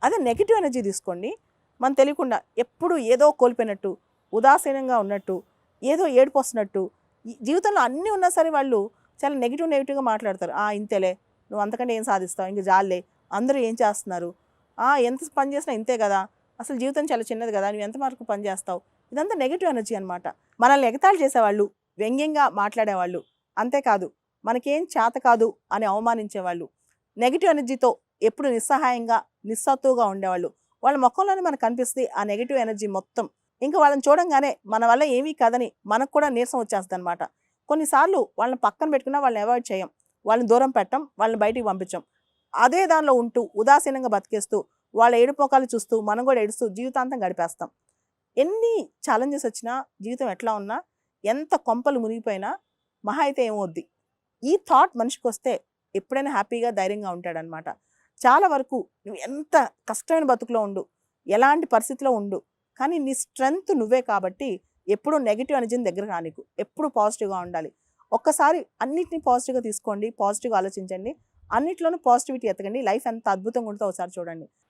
అదే negative energy తీసుకోండి, మనం తెలియకుండా ఎప్పుడు ఏదో కోల్పోయినట్టు, ఉదాసీనంగా ఉన్నట్టు, ఏదో ఏడుపు వస్తున్నట్టు, జీవితంలో అన్నీ ఉన్నా సరే వాళ్ళు చాలా నెగిటివ్గా మాట్లాడతారు. ఇంతేలే, నువ్వు అంతకంటే ఏం సాధిస్తావు, ఇంక జాలే, అందరూ ఏం చేస్తున్నారు, ఎంత పని చేసినా ఇంతే కదా, అసలు జీవితం చాలా చిన్నది కదా, నువ్వు ఎంత వరకు పని చేస్తావు. ఇదంతా నెగిటివ్ ఎనర్జీ అనమాట. మనల్ని ఎగతాళి చేసేవాళ్ళు, వ్యంగ్యంగా మాట్లాడేవాళ్ళు, అంతేకాదు మనకేం చేత కాదు అని అవమానించేవాళ్ళు, నెగిటివ్ ఎనర్జీతో ఎప్పుడు నిస్సహాయంగా నిస్సత్తుగా ఉండేవాళ్ళు, వాళ్ళ ముఖంలోనే మనకు కనిపిస్తుంది ఆ నెగిటివ్ ఎనర్జీ మొత్తం. ఇంకా వాళ్ళని చూడంగానే మన వల్ల ఏమీ కాదని మనకు కూడా నీరసం వచ్చేస్తుంది అనమాట. కొన్నిసార్లు వాళ్ళని పక్కన పెట్టుకున్నా వాళ్ళని అవాయిడ్ చేయం, వాళ్ళని దూరం పెట్టం, వాళ్ళని బయటికి పంపించాం. అదే దానిలో ఉంటూ ఉదాసీనంగా బతికేస్తూ వాళ్ళ ఏడుపోకాలు చూస్తూ మనం కూడా ఏడుస్తూ జీవితాంతం గడిపేస్తాం. ఎన్ని ఛాలెంజెస్ వచ్చినా, జీవితం ఎట్లా ఉన్నా, ఎంత కొంపలు మునిగిపోయినా మహా అయితే ఏమవుద్ది, ఈ థాట్ మనిషికి వస్తే ఎప్పుడైనా హ్యాపీగా ధైర్యంగా ఉంటాడనమాట. చాలా వరకు నువ్వు ఎంత కష్టమైన బతుకులో ఉండు, ఎలాంటి పరిస్థితిలో ఉండు, కానీ నీ స్ట్రెంగ్త్ నువ్వే కాబట్టి ఎప్పుడు నెగిటివ్ ఎనర్జీని దగ్గర రానికు, ఎప్పుడు పాజిటివ్గా ఉండాలి. ఒక్కసారి అన్నిటినీ పాజిటివ్గా తీసుకోండి, పాజిటివ్గా ఆలోచించండి, అన్నిట్లోనూ పాజిటివిటీ ఎతకండి, లైఫ్ ఎంత అద్భుతంగా ఉంటుందో ఒకసారి చూడండి.